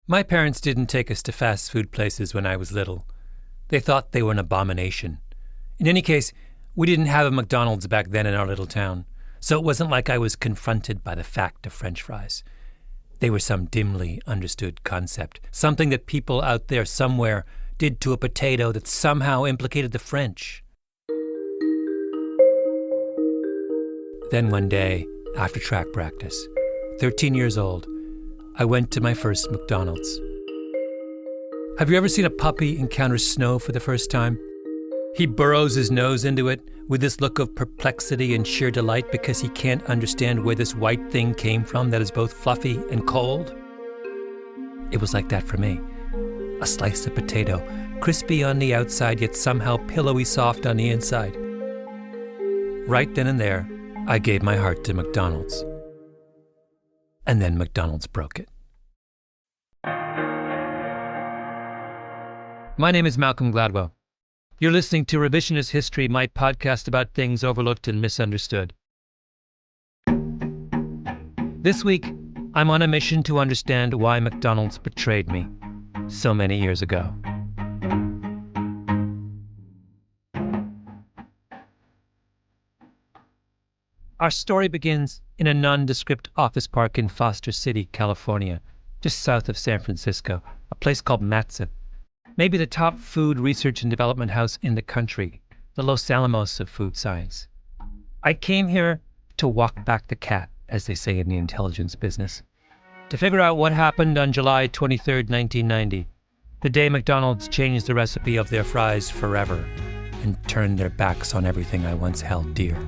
My parents didn't take us to fast food places when I was little. They thought they were an abomination. In any case, we didn't have a McDonald's back then in our little town, so it wasn't like I was confronted by the fact of French fries. They were some dimly understood concept, something that people out there somewhere did to a potato that somehow implicated the French. Then one day, after track practice, 13 years old, I went to my first McDonald's. Have you ever seen a puppy encounter snow for the first time? He burrows his nose into it with this look of perplexity and sheer delight because he can't understand where this white thing came from that is both fluffy and cold. It was like that for me. A slice of potato, crispy on the outside yet somehow pillowy soft on the inside. Right then and there, I gave my heart to McDonald's. And then McDonald's broke it. My name is Malcolm Gladwell. You're listening to Revisionist History, my podcast about things overlooked and misunderstood. This week, I'm on a mission to understand why McDonald's betrayed me so many years ago. Our story begins in a nondescript office park in Foster City, California, just south of San Francisco, a place called Matson. Maybe the top food research and development house in the country, the Los Alamos of food science. I came here to walk back the cat, as they say in the intelligence business, to figure out what happened on July 23rd, 1990, the day McDonald's changed the recipe of their fries forever and turned their backs on everything I once held dear.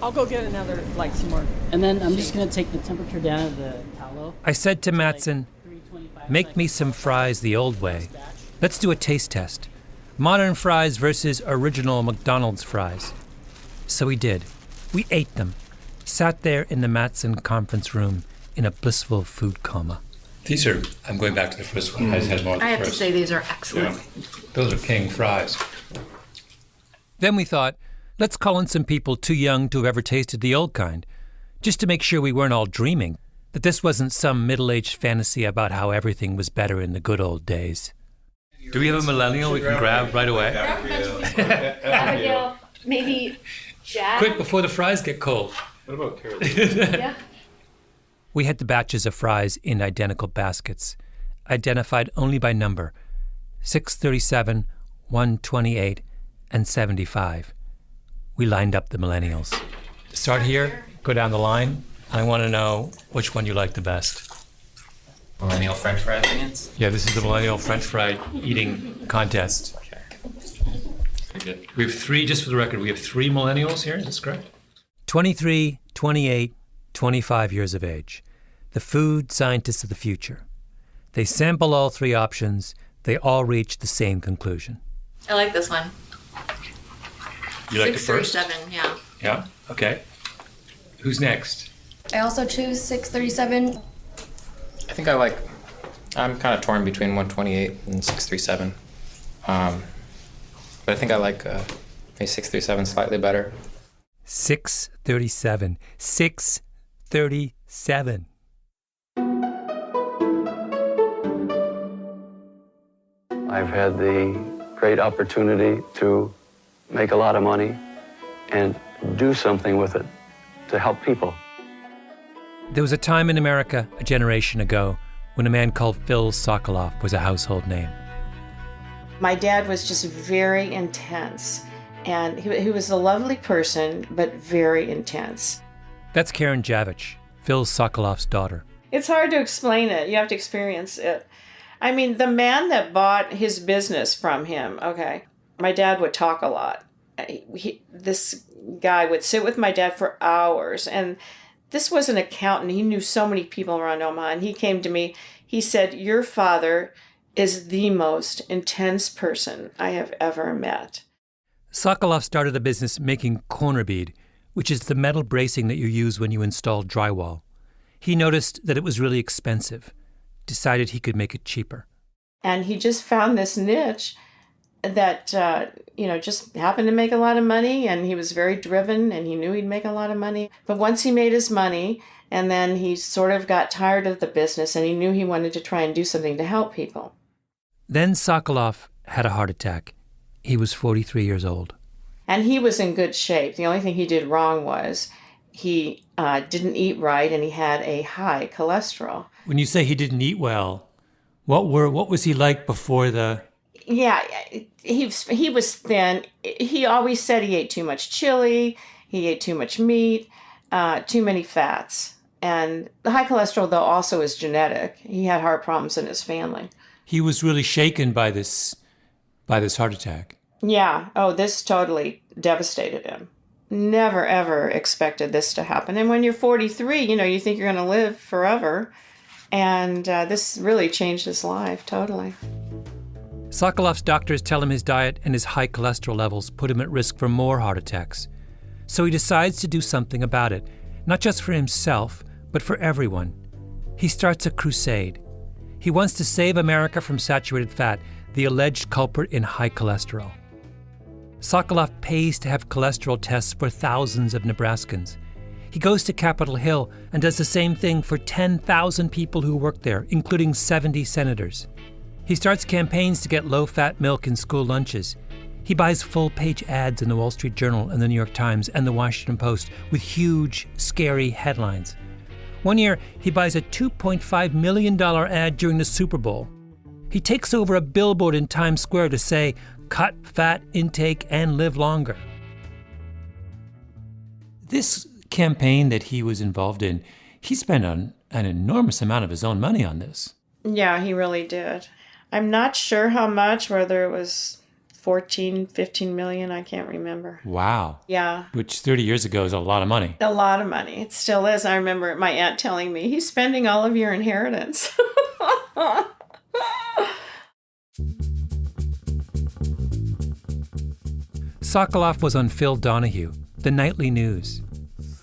I'll go get another, some more. And then I'm just going to take the temperature down of the tallow. I said to Matson, make me some fries the old way. Let's do a taste test. Modern fries versus original McDonald's fries. So we did. We ate them. Sat there in the Matson conference room in a blissful food coma. These are, I'm going back to the first one. I have to say these are excellent. Yeah. Those are king fries. Then we thought, let's call in some people too young to have ever tasted the old kind, just to make sure we weren't all dreaming, that this wasn't some middle-aged fantasy about how everything was better in the good old days. Do we have a millennial we can grab right away? Abigail, maybe Jack? Quick, before the fries get cold. What about Carol? Yeah. We had the batches of fries in identical baskets, identified only by number, 637, 128, and 75. We lined up the millennials. Start here, go down the line. I want to know which one you like the best. Millennial French fry opinions? Yeah, this is the millennial French fry eating contest. Okay. Very good. We have three, just for the record, we have three millennials here, is this correct? 23, 28, 25 years of age. The food scientists of the future. They sample all three options. They all reach the same conclusion. I like this one. You like it first? 637, yeah. Yeah, okay. Who's next? I also choose 637. I think I'm kind of torn between 128 and 637. But I think I like maybe 637 slightly better. 637. 637. I've had the great opportunity to make a lot of money and do something with it to help people. There was a time in America, a generation ago, when a man called Phil Sokoloff was a household name. My dad was just very intense, and he was a lovely person, but very intense. That's Karen Javich, Phil Sokoloff's daughter. It's hard to explain it. You have to experience it. I mean, the man that bought his business from him, okay, my dad would talk a lot. This guy would sit with my dad for hours, and this was an accountant. He knew so many people around Omaha, and he came to me. He said, your father is the most intense person I have ever met. Sokoloff started a business making corner bead, which is the metal bracing that you use when you install drywall. He noticed that it was really expensive, decided he could make it cheaper. And he just found this niche, that, just happened to make a lot of money, and he was very driven, and he knew he'd make a lot of money. But once he made his money, and then he sort of got tired of the business, and he knew he wanted to try and do something to help people. Then Sokoloff had a heart attack. He was 43 years old. And he was in good shape. The only thing he did wrong was he didn't eat right, and he had a high cholesterol. When you say he didn't eat well, what was he like before the... Yeah, he was thin. He always said he ate too much chili, he ate too much meat, too many fats. And the high cholesterol, though, also is genetic. He had heart problems in his family. He was really shaken by this heart attack. Yeah. Oh, this totally devastated him. Never, ever expected this to happen. And when you're 43, you think you're going to live forever. And this really changed his life, totally. Sokoloff's doctors tell him his diet and his high cholesterol levels put him at risk for more heart attacks. So he decides to do something about it, not just for himself, but for everyone. He starts a crusade. He wants to save America from saturated fat, the alleged culprit in high cholesterol. Sokoloff pays to have cholesterol tests for thousands of Nebraskans. He goes to Capitol Hill and does the same thing for 10,000 people who work there, including 70 senators. He starts campaigns to get low-fat milk in school lunches. He buys full-page ads in the Wall Street Journal and the New York Times and the Washington Post with huge, scary headlines. One year, he buys a $2.5 million ad during the Super Bowl. He takes over a billboard in Times Square to say, "Cut fat intake and live longer." This campaign that he was involved in, he spent an enormous amount of his own money on this. Yeah, he really did. I'm not sure how much, whether it was 14, 15 million, I can't remember. Wow. Yeah. Which 30 years ago is a lot of money. A lot of money. It still is. I remember my aunt telling me, he's spending all of your inheritance. Sokoloff was on Phil Donahue, the nightly news.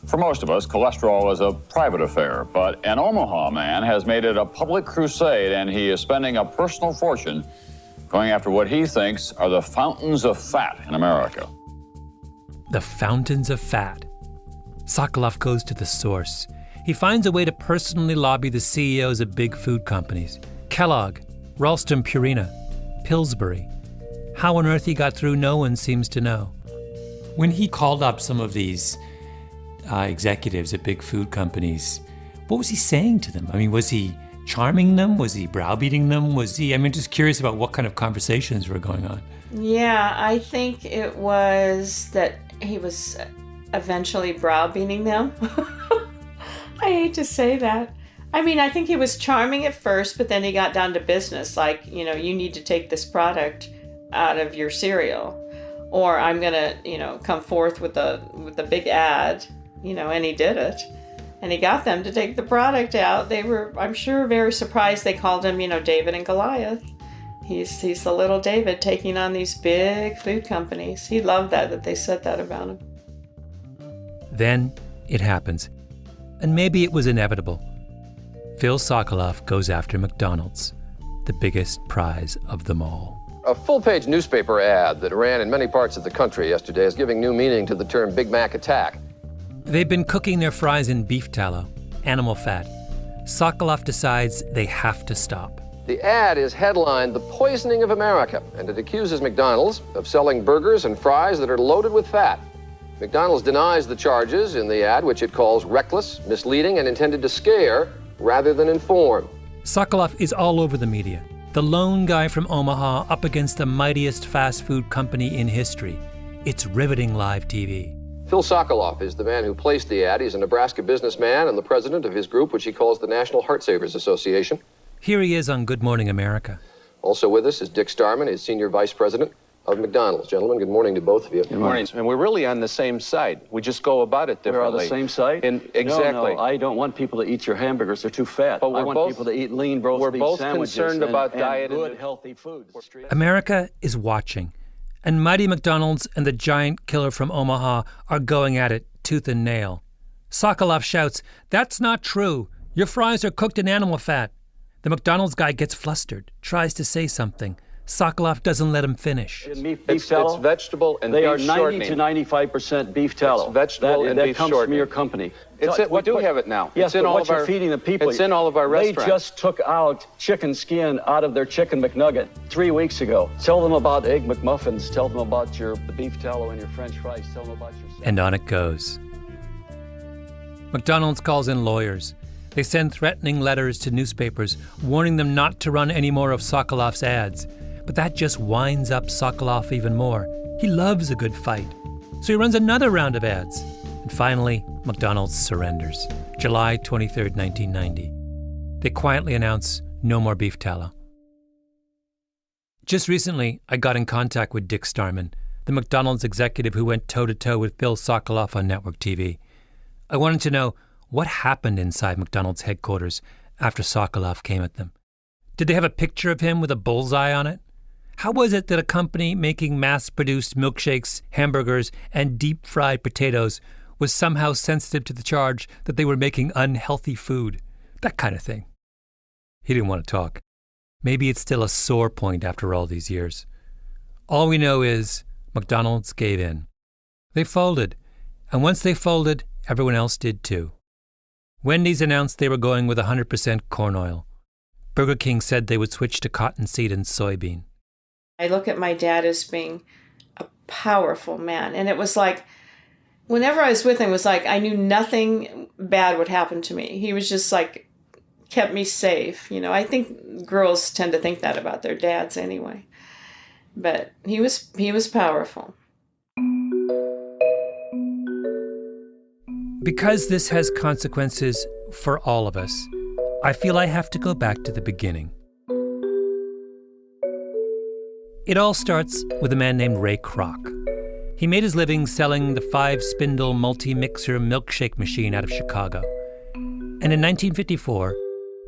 For most of us, cholesterol is a private affair, but an Omaha man has made it a public crusade, and he is spending a personal fortune going after what he thinks are the fountains of fat in America. The fountains of fat. Sokoloff goes to the source. He finds a way to personally lobby the CEOs of big food companies. Kellogg, Ralston Purina, Pillsbury. How on earth he got through, no one seems to know. When he called up some of these executives at big food companies, what was he saying to them? I mean, was he charming them? Was he browbeating them? Just curious about what kind of conversations were going on. Yeah, I think it was that he was eventually browbeating them. I hate to say that. I think he was charming at first, but then he got down to business, like, you need to take this product out of your cereal, or I'm going to, come forth with a big ad, and he did it. And he got them to take the product out. They were, I'm sure, very surprised. They called him, David and Goliath. He's the little David taking on these big food companies. He loved that they said that about him. Then it happens. And maybe it was inevitable. Phil Sokoloff goes after McDonald's, the biggest prize of them all. A full-page newspaper ad that ran in many parts of the country yesterday is giving new meaning to the term Big Mac attack. They've been cooking their fries in beef tallow, animal fat. Sokoloff decides they have to stop. The ad is headlined, "The Poisoning of America," and it accuses McDonald's of selling burgers and fries that are loaded with fat. McDonald's denies the charges in the ad, which it calls reckless, misleading, and intended to scare rather than inform. Sokoloff is all over the media. The lone guy from Omaha up against the mightiest fast food company in history. It's riveting live TV. Phil Sokoloff is the man who placed the ad. He's a Nebraska businessman and the president of his group, which he calls the National Heart Savers Association. Here he is on Good Morning America. Also with us is Dick Starman, his senior vice president of McDonald's. Gentlemen, good morning to both of you. Good morning. And we're really on the same side. We just go about it differently. We're on the same side? Exactly. No, I don't want people to eat your hamburgers. They're too fat. But I want people to eat lean roast beef both sandwiches concerned about and diet good, healthy food. America is watching, and mighty McDonald's and the giant killer from Omaha are going at it tooth and nail. Sokoloff shouts, "That's not true. Your fries are cooked in animal fat." The McDonald's guy gets flustered, tries to say something. Sokolov doesn't let him finish. It's vegetable and They beef are 90 shortening. to 95% beef tallow. It's vegetable and that beef comes shortening. from your company. We do have it now. Yes, it's in but all what of you're our, feeding the people. It's in all of our restaurants. They just took out chicken skin out of their chicken McNugget 3 weeks ago. Tell them about Egg McMuffins. Tell them about the beef tallow and your French fries. Tell them about your... And on it goes. McDonald's calls in lawyers. They send threatening letters to newspapers, warning them not to run any more of Sokolov's ads. But that just winds up Sokolov even more. He loves a good fight. So he runs another round of ads. And finally, McDonald's surrenders. July 23rd, 1990. They quietly announce no more beef tallow. Just recently, I got in contact with Dick Starman, the McDonald's executive who went toe-to-toe with Bill Sokolov on network TV. I wanted to know what happened inside McDonald's headquarters after Sokolov came at them. Did they have a picture of him with a bullseye on it? How was it that a company making mass-produced milkshakes, hamburgers, and deep-fried potatoes was somehow sensitive to the charge that they were making unhealthy food? That kind of thing. He didn't want to talk. Maybe it's still a sore point after all these years. All we know is McDonald's gave in. They folded, and once they folded, everyone else did too. Wendy's announced they were going with 100% corn oil. Burger King said they would switch to cottonseed and soybean. I look at my dad as being a powerful man. And it was like, whenever I was with him, it was like I knew nothing bad would happen to me. He was just like, kept me safe. You know, I think girls tend to think that about their dads anyway. But he was powerful. Because this has consequences for all of us, I feel I have to go back to the beginning. It all starts with a man named Ray Kroc. He made his living selling the 5-spindle multi-mixer milkshake machine out of Chicago. And in 1954,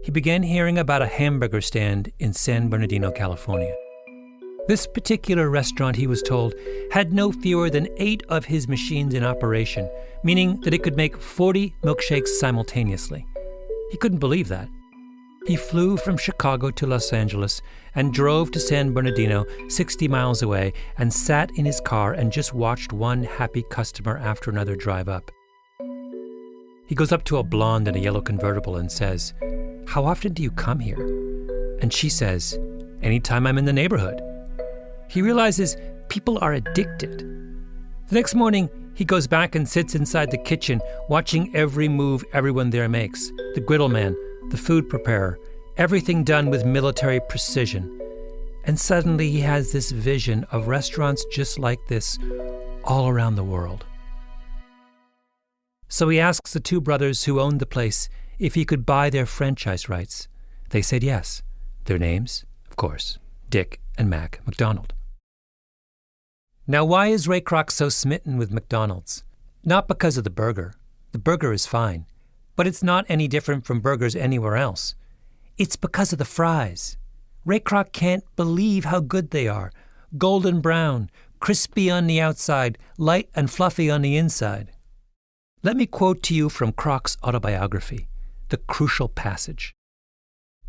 he began hearing about a hamburger stand in San Bernardino, California. This particular restaurant, he was told, had no fewer than 8 of his machines in operation, meaning that it could make 40 milkshakes simultaneously. He couldn't believe that. He flew from Chicago to Los Angeles and drove to San Bernardino, 60 miles away, and sat in his car and just watched one happy customer after another drive up. He goes up to a blonde in a yellow convertible and says, "How often do you come here?" And she says, "Anytime I'm in the neighborhood." He realizes people are addicted. The next morning, he goes back and sits inside the kitchen, watching every move everyone there makes. The griddle man, the food preparer, everything done with military precision. And suddenly he has this vision of restaurants just like this all around the world. So he asks the 2 brothers who owned the place if he could buy their franchise rights. They said yes. Their names, of course, Dick and Mac McDonald. Now, why is Ray Kroc so smitten with McDonald's? Not because of the burger. The burger is fine, but it's not any different from burgers anywhere else. It's because of the fries. Ray Kroc can't believe how good they are. Golden brown, crispy on the outside, light and fluffy on the inside. Let me quote to you from Kroc's autobiography, the crucial passage.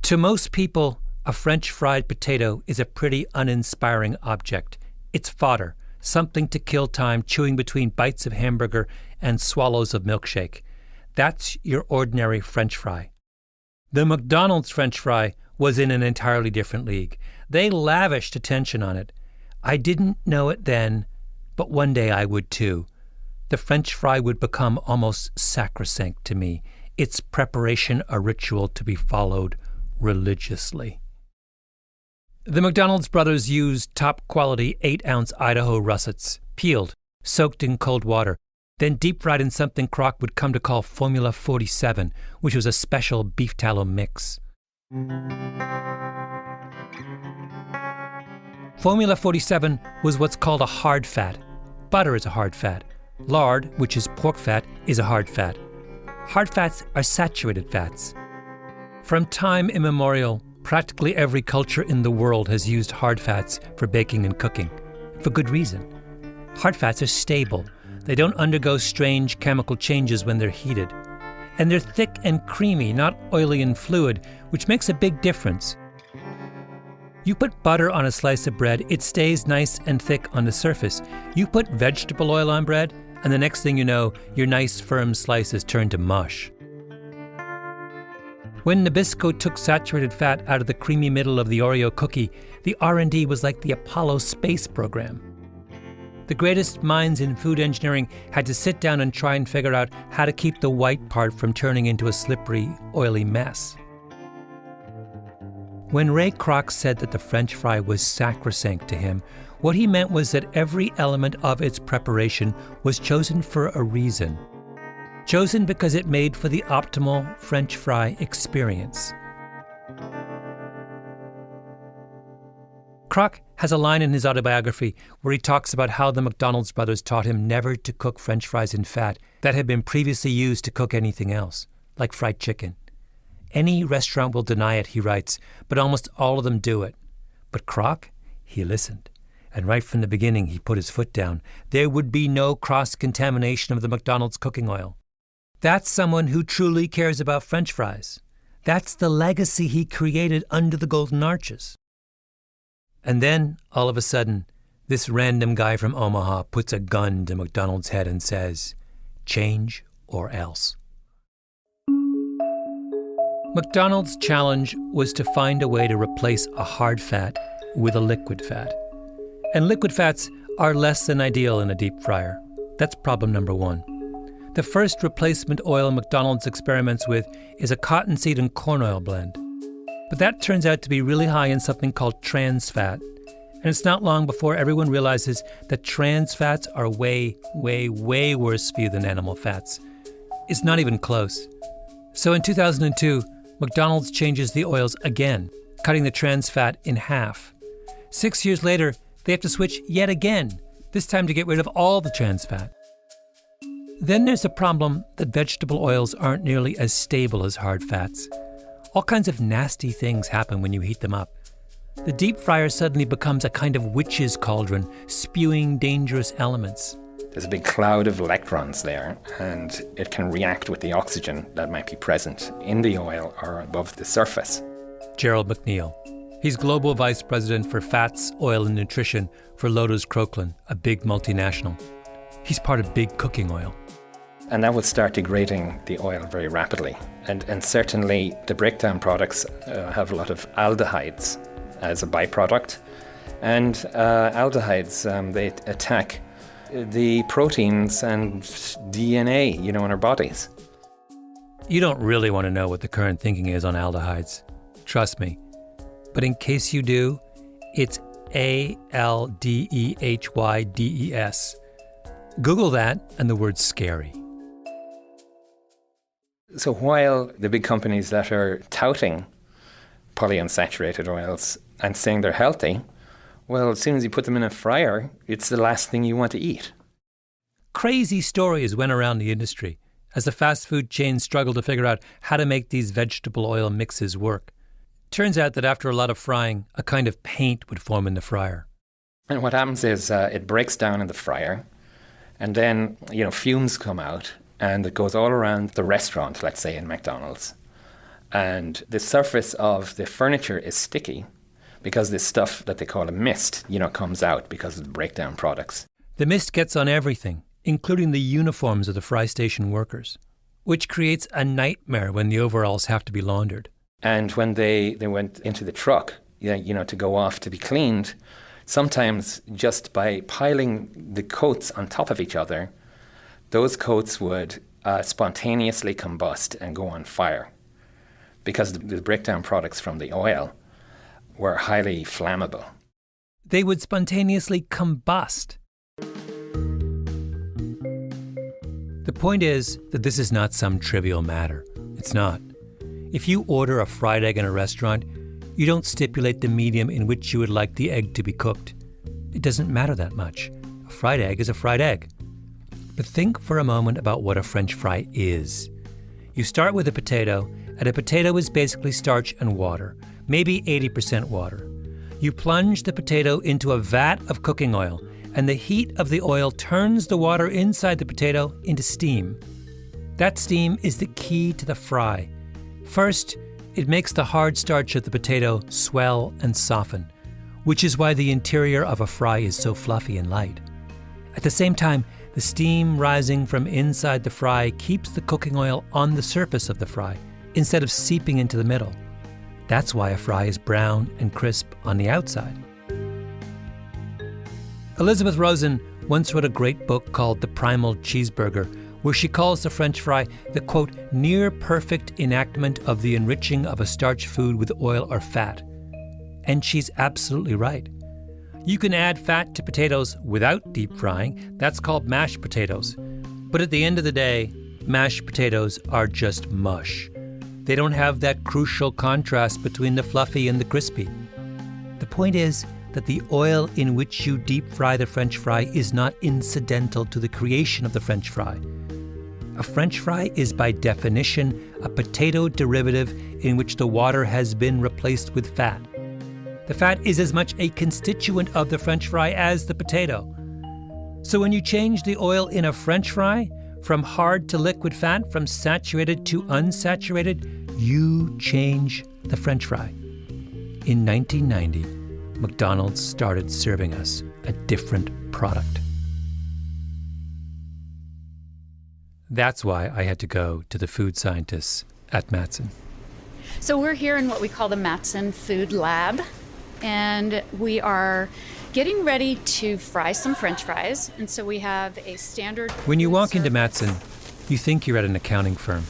To most people, a French fried potato is a pretty uninspiring object. It's fodder, something to kill time chewing between bites of hamburger and swallows of milkshake. That's your ordinary French fry. The McDonald's French fry was in an entirely different league. They lavished attention on it. I didn't know it then, but one day I would too. The French fry would become almost sacrosanct to me, its preparation a ritual to be followed religiously. The McDonald's brothers used top-quality 8-ounce Idaho russets, peeled, soaked in cold water, then deep-fried in something Kroc would come to call Formula 47, which was a special beef tallow mix. Formula 47 was what's called a hard fat. Butter is a hard fat. Lard, which is pork fat, is a hard fat. Hard fats are saturated fats. From time immemorial, practically every culture in the world has used hard fats for baking and cooking, for good reason. Hard fats are stable. They don't undergo strange chemical changes when they're heated. And they're thick and creamy, not oily and fluid, which makes a big difference. You put butter on a slice of bread, it stays nice and thick on the surface. You put vegetable oil on bread, and the next thing you know, your nice firm slices turn to mush. When Nabisco took saturated fat out of the creamy middle of the Oreo cookie, the R&D was like the Apollo space program. The greatest minds in food engineering had to sit down and try and figure out how to keep the white part from turning into a slippery, oily mess. When Ray Kroc said that the French fry was sacrosanct to him, what he meant was that every element of its preparation was chosen for a reason. Chosen because it made for the optimal French fry experience. Kroc has a line in his autobiography where he talks about how the McDonald's brothers taught him never to cook French fries in fat that had been previously used to cook anything else, like fried chicken. Any restaurant will deny it, he writes, but almost all of them do it. But Kroc, he listened. And right from the beginning, he put his foot down. There would be no cross-contamination of the McDonald's cooking oil. That's someone who truly cares about French fries. That's the legacy he created under the Golden Arches. And then, all of a sudden, this random guy from Omaha puts a gun to McDonald's head and says, "Change or else." McDonald's challenge was to find a way to replace a hard fat with a liquid fat. And liquid fats are less than ideal in a deep fryer. That's problem number one. The first replacement oil McDonald's experiments with is a cottonseed and corn oil blend. But that turns out to be really high in something called trans fat. And it's not long before everyone realizes that trans fats are way, way, way worse for you than animal fats. It's not even close. So in 2002, McDonald's changes the oils again, cutting the trans fat in half. 6 years later, they have to switch yet again, this time to get rid of all the trans fat. Then there's a problem that vegetable oils aren't nearly as stable as hard fats. All kinds of nasty things happen when you heat them up. The deep fryer suddenly becomes a kind of witch's cauldron, spewing dangerous elements. There's a big cloud of electrons there, and it can react with the oxygen that might be present in the oil or above the surface. Gerald McNeil. He's Global Vice President for Fats, Oil and Nutrition for Lotus Croklaan, a big multinational. He's part of Big Cooking Oil. And that would start degrading the oil very rapidly. And certainly the breakdown products have a lot of aldehydes as a byproduct. And aldehydes, they attack the proteins and DNA, in our bodies. You don't really want to know what the current thinking is on aldehydes. Trust me. But in case you do, it's ALDEHYDES. Google that and the word scary. So while the big companies that are touting polyunsaturated oils and saying they're healthy, well, as soon as you put them in a fryer, it's the last thing you want to eat. Crazy stories went around the industry as the fast food chains struggled to figure out how to make these vegetable oil mixes work. Turns out that after a lot of frying, a kind of paint would form in the fryer. And what happens is it breaks down in the fryer, and then, fumes come out, and it goes all around the restaurant, let's say in McDonald's. And the surface of the furniture is sticky, because this stuff that they call a mist, comes out because of the breakdown products. The mist gets on everything, including the uniforms of the fry station workers, which creates a nightmare when the overalls have to be laundered. And when they went into the truck, to go off to be cleaned, sometimes just by piling the coats on top of each other, those coats would spontaneously combust and go on fire because the breakdown products from the oil were highly flammable. They would spontaneously combust. The point is that this is not some trivial matter. It's not. If you order a fried egg in a restaurant, you don't stipulate the medium in which you would like the egg to be cooked. It doesn't matter that much. A fried egg is a fried egg. But think for a moment about what a French fry is. You start with a potato, and a potato is basically starch and water, maybe 80% water. You plunge the potato into a vat of cooking oil, and the heat of the oil turns the water inside the potato into steam. That steam is the key to the fry. First, it makes the hard starch of the potato swell and soften, which is why the interior of a fry is so fluffy and light. At the same time, the steam rising from inside the fry keeps the cooking oil on the surface of the fry instead of seeping into the middle. That's why a fry is brown and crisp on the outside. Elizabeth Rosen once wrote a great book called The Primal Cheeseburger, where she calls the French fry the, quote, near perfect enactment of the enriching of a starch food with oil or fat. And she's absolutely right. You can add fat to potatoes without deep frying. That's called mashed potatoes. But at the end of the day, mashed potatoes are just mush. They don't have that crucial contrast between the fluffy and the crispy. The point is that the oil in which you deep fry the French fry is not incidental to the creation of the French fry. A French fry is by definition a potato derivative in which the water has been replaced with fat. The fat is as much a constituent of the French fry as the potato. So when you change the oil in a French fry from hard to liquid fat, from saturated to unsaturated, you change the French fry. In 1990, McDonald's started serving us a different product. That's why I had to go to the food scientists at Matson. So we're here in what we call the Matson Food Lab, and we are getting ready to fry some French fries. And so we have a standard... When you walk into Matson, you think you're at an accounting firm.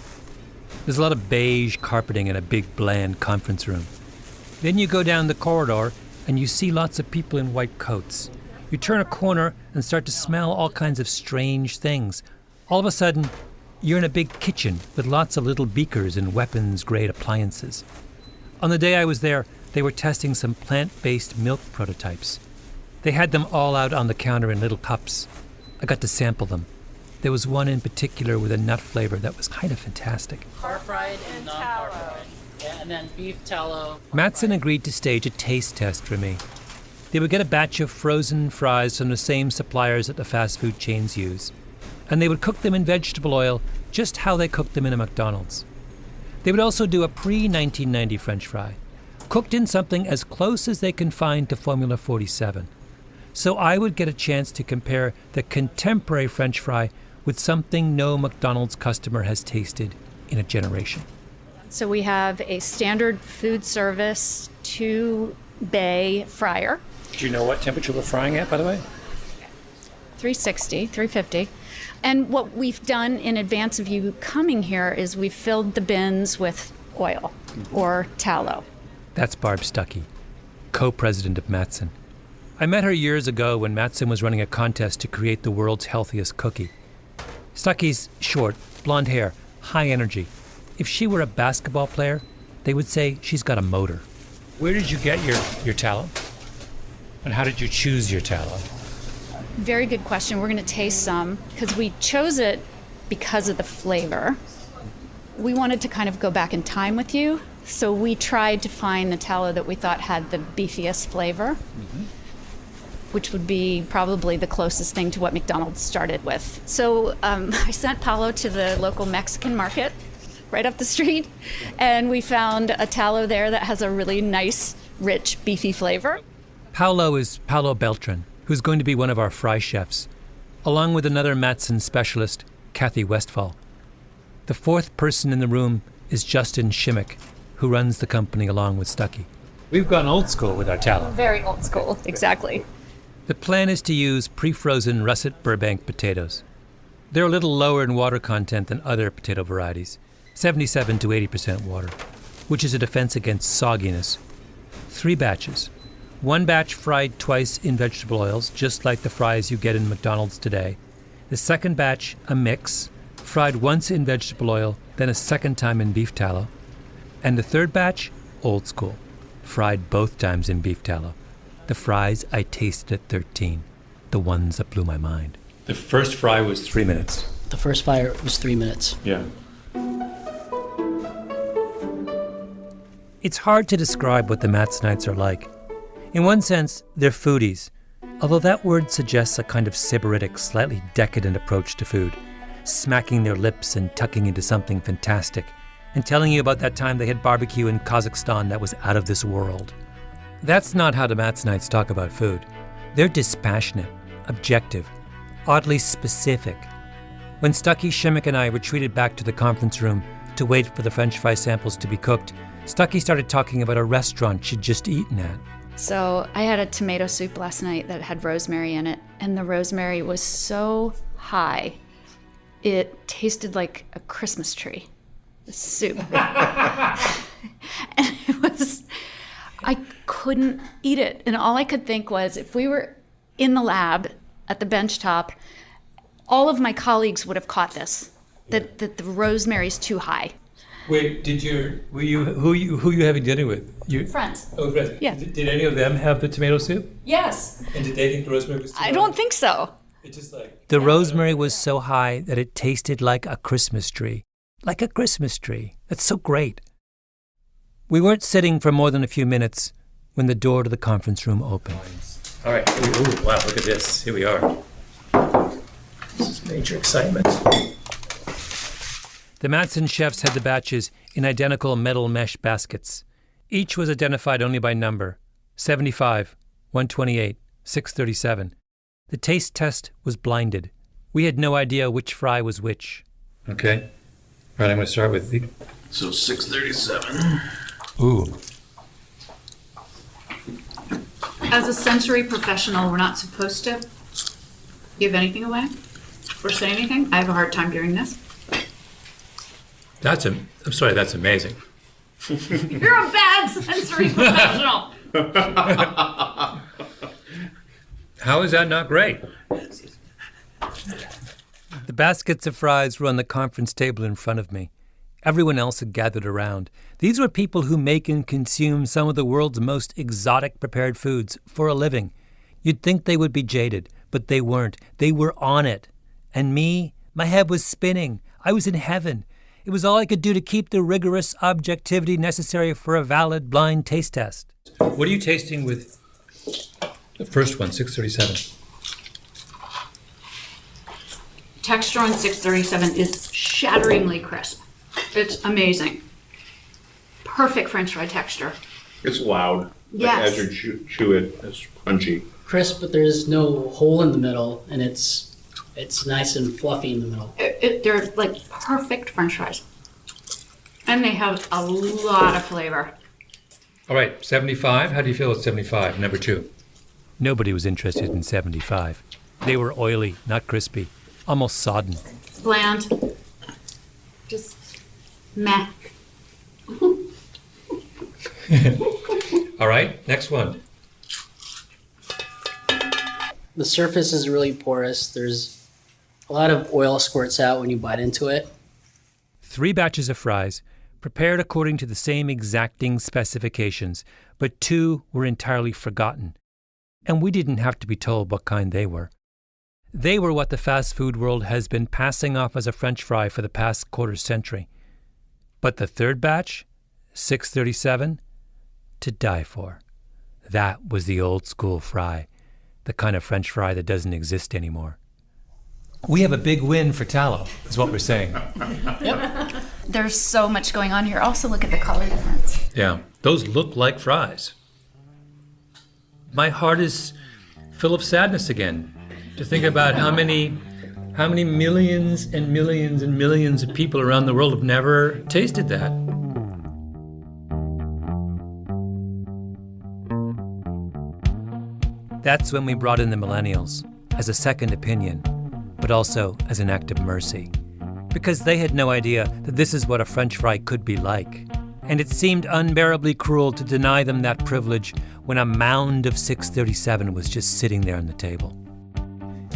There's a lot of beige carpeting in a big, bland conference room. Then you go down the corridor and you see lots of people in white coats. You turn a corner and start to smell all kinds of strange things. All of a sudden, you're in a big kitchen with lots of little beakers and weapons-grade appliances. On the day I was there, they were testing some plant-based milk prototypes. They had them all out on the counter in little cups. I got to sample them. There was one in particular with a nut flavor that was kind of fantastic. Par-fried and non-par-fried. Yeah, and then beef tallow. Matson agreed to stage a taste test for me. They would get a batch of frozen fries from the same suppliers that the fast food chains use, and they would cook them in vegetable oil just how they cooked them in a McDonald's. They would also do a pre-1990 French fry, cooked in something as close as they can find to Formula 47. So I would get a chance to compare the contemporary French fry with something no McDonald's customer has tasted in a generation. So we have a standard food service 2-bay fryer. Do you know what temperature we're frying at, by the way? 360, 350. And what we've done in advance of you coming here is we've filled the bins with oil or tallow. That's Barb Stuckey, co-president of Matson. I met her years ago when Matson was running a contest to create the world's healthiest cookie. Stuckey's short, blonde hair, high energy. If she were a basketball player, they would say she's got a motor. Where did you get your tallow? And how did you choose your tallow? Very good question. We're going to taste some because we chose it because of the flavor. We wanted to kind of go back in time with you, so we tried to find the tallow that we thought had the beefiest flavor, which would be probably the closest thing to what McDonald's started with. So I sent Paulo to the local Mexican market right up the street, and we found a tallow there that has a really nice, rich, beefy flavor. Paulo is Paulo Beltran, who's going to be one of our fry chefs, along with another Matson specialist, Kathy Westphal. The fourth person in the room is Justin Shimmick, who runs the company along with Stuckey. We've gone old school with our tallow. Very old school, exactly. The plan is to use pre-frozen russet Burbank potatoes. They're a little lower in water content than other potato varieties, 77 to 80% water, which is a defense against sogginess. 3 batches. 1 batch fried twice in vegetable oils, just like the fries you get in McDonald's today. The second batch, a mix, fried once in vegetable oil, then a second time in beef tallow. And the third batch, old school, fried both times in beef tallow. The fries I tasted at 13, the ones that blew my mind. The first fry was 3 minutes. The first fry was 3 minutes. Yeah. It's hard to describe what the Matsonites are like. In one sense, they're foodies, although that word suggests a kind of sybaritic, slightly decadent approach to food, smacking their lips and tucking into something fantastic, and telling you about that time they had barbecue in Kazakhstan that was out of this world. That's not how the Matsonites talk about food. They're dispassionate, objective, oddly specific. When Stuckey, Shimmick, and I retreated back to the conference room to wait for the French fry samples to be cooked, Stuckey started talking about a restaurant she'd just eaten at. So I had a tomato soup last night that had rosemary in it, and the rosemary was so high, it tasted like a Christmas tree, the soup. And I couldn't eat it. And all I could think was, if we were in the lab at the bench top, all of my colleagues would have caught this, that the rosemary's too high. Wait, who you having dinner with? Friends. Oh, friends. Yeah. Did any of them have the tomato soup? Yes. And did they think the rosemary was too high? I don't think so. It's just like... The rosemary was so high that it tasted like a Christmas tree. Like a Christmas tree. That's so great. We weren't sitting for more than a few minutes when the door to the conference room opened. All right. Ooh, wow, look at this. Here we are. This is major excitement. The Matson chefs had the batches in identical metal mesh baskets. Each was identified only by number, 75, 128, 637. The taste test was blinded. We had no idea which fry was which. Okay. All right, I'm going to start with the... So 637. Ooh. As a sensory professional, we're not supposed to give anything away or say anything. I have a hard time doing this. I'm sorry, that's amazing. You're a bad sensory professional. How is that not great? The baskets of fries were on the conference table in front of me. Everyone else had gathered around. These were people who make and consume some of the world's most exotic prepared foods for a living. You'd think they would be jaded, but they weren't. They were on it. And me, my head was spinning. I was in heaven. It was all I could do to keep the rigorous objectivity necessary for a valid blind taste test. What are you tasting with the first one, 637? Texture on 637 is shatteringly crisp. It's amazing. Perfect French fry texture. It's loud. Yes. As you chew it, it's crunchy. Crisp, but there's no hole in the middle, and it's nice and fluffy in the middle. They're like perfect French fries. And they have a lot of flavor. All right, 75. How do you feel at 75, number 2? Nobody was interested in 75. They were oily, not crispy, almost sodden. Bland. Just meh. All right, next one. The surface is really porous. There's a lot of oil squirts out when you bite into it. 3 batches of fries, prepared according to the same exacting specifications, but 2 were entirely forgotten. And we didn't have to be told what kind they were. They were what the fast food world has been passing off as a French fry for the past quarter century. But the 3rd batch, 637, to die for. That was the old school fry, the kind of French fry that doesn't exist anymore. We have a big win for tallow, is what we're saying. Yep. There's so much going on here. Also, look at the color difference. Yeah, those look like fries. My heart is full of sadness again to think about how many millions and millions and millions of people around the world have never tasted that. That's when we brought in the millennials as a second opinion, but also as an act of mercy, because they had no idea that this is what a French fry could be like. And it seemed unbearably cruel to deny them that privilege when a mound of 637 was just sitting there on the table.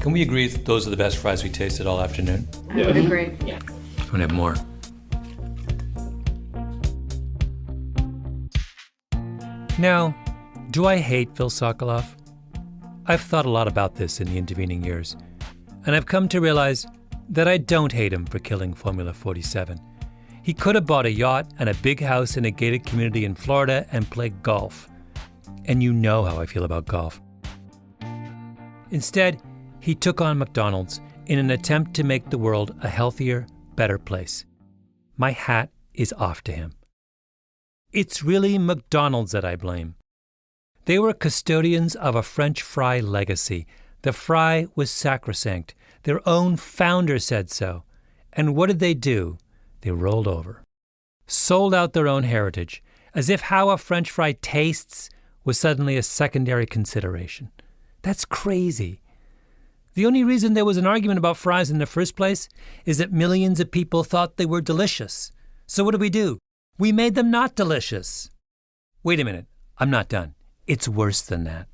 Can we agree that those are the best fries we tasted all afternoon? I would agree. Yeah. I'm gonna have more. Now, do I hate Phil Sokoloff? I've thought a lot about this in the intervening years, and I've come to realize that I don't hate him for killing Formula 47. He could have bought a yacht and a big house in a gated community in Florida and played golf. And you know how I feel about golf. Instead, he took on McDonald's in an attempt to make the world a healthier, better place. My hat is off to him. It's really McDonald's that I blame. They were custodians of a French fry legacy. The fry was sacrosanct. Their own founder said so. And what did they do? They rolled over. Sold out their own heritage, as if how a French fry tastes was suddenly a secondary consideration. That's crazy. The only reason there was an argument about fries in the first place is that millions of people thought they were delicious. So what do? We made them not delicious. Wait a minute, I'm not done. It's worse than that.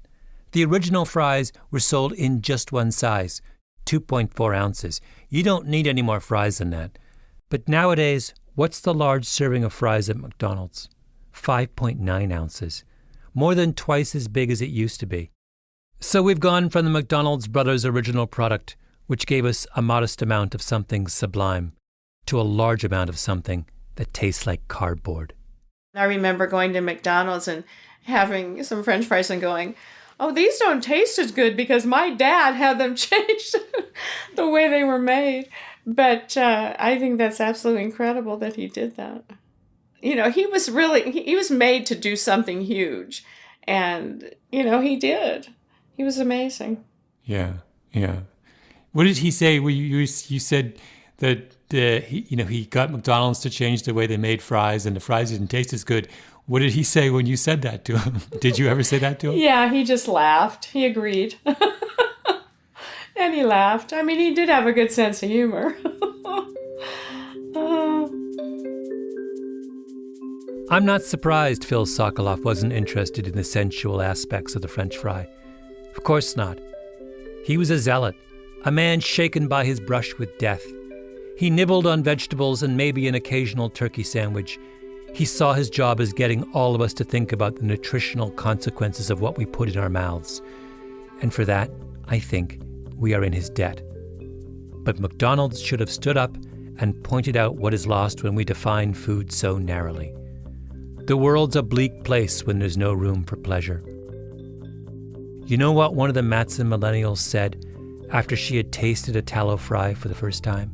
The original fries were sold in just one size, 2.4 ounces. You don't need any more fries than that. But nowadays, what's the large serving of fries at McDonald's? 5.9 ounces. More than twice as big as it used to be. So we've gone from the McDonald's brothers' original product, which gave us a modest amount of something sublime, to a large amount of something that tastes like cardboard. I remember going to McDonald's and having some French fries and going, oh, these don't taste as good because my dad had them changed the way they were made. But I think that's absolutely incredible that he did that. You know, he was made to do something huge. And, he did. He was amazing. Yeah. What did he say? You said that he got McDonald's to change the way they made fries, and the fries didn't taste as good. What did he say when you said that to him? Did you ever say that to him? Yeah, he just laughed. He agreed. And he laughed. I mean, he did have a good sense of humor. I'm not surprised Phil Sokoloff wasn't interested in the sensual aspects of the French fry. Of course not. He was a zealot, a man shaken by his brush with death. He nibbled on vegetables and maybe an occasional turkey sandwich. He saw his job as getting all of us to think about the nutritional consequences of what we put in our mouths. And for that, I think, we are in his debt. But McDonald's should have stood up and pointed out what is lost when we define food so narrowly. The world's a bleak place when there's no room for pleasure. You know what one of the Matson millennials said after she had tasted a tallow fry for the first time?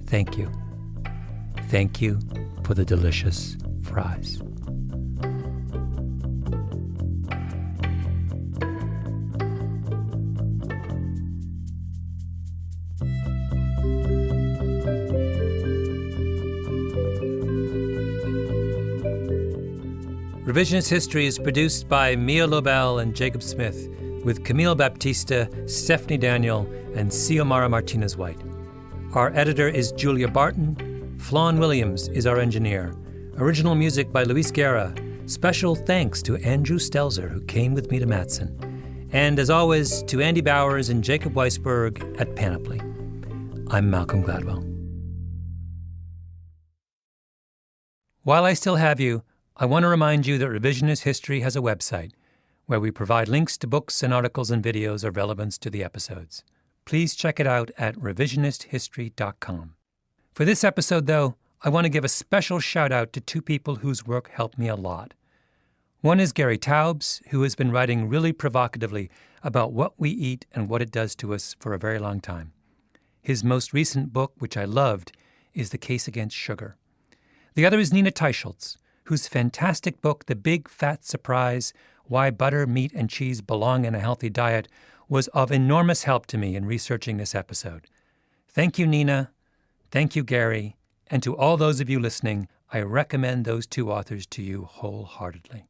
Thank you. Thank you for the delicious fries. Revisionist History is produced by Mia Lobel and Jacob Smith, with Camille Baptista, Stephanie Daniel, and Xiomara Martinez-White. Our editor is Julia Barton. Flawn Williams is our engineer. Original music by Luis Guerra. Special thanks to Andrew Stelzer, who came with me to Matson. And as always, to Andy Bowers and Jacob Weisberg at Panoply. I'm Malcolm Gladwell. While I still have you, I want to remind you that Revisionist History has a website where we provide links to books and articles and videos of relevance to the episodes. Please check it out at revisionisthistory.com. For this episode, though, I want to give a special shout-out to two people whose work helped me a lot. One is Gary Taubes, who has been writing really provocatively about what we eat and what it does to us for a very long time. His most recent book, which I loved, is The Case Against Sugar. The other is Nina Teicholz, whose fantastic book, The Big Fat Surprise, Why Butter, Meat, and Cheese Belong in a Healthy Diet, was of enormous help to me in researching this episode. Thank you, Nina. Thank you, Gary. And to all those of you listening, I recommend those two authors to you wholeheartedly.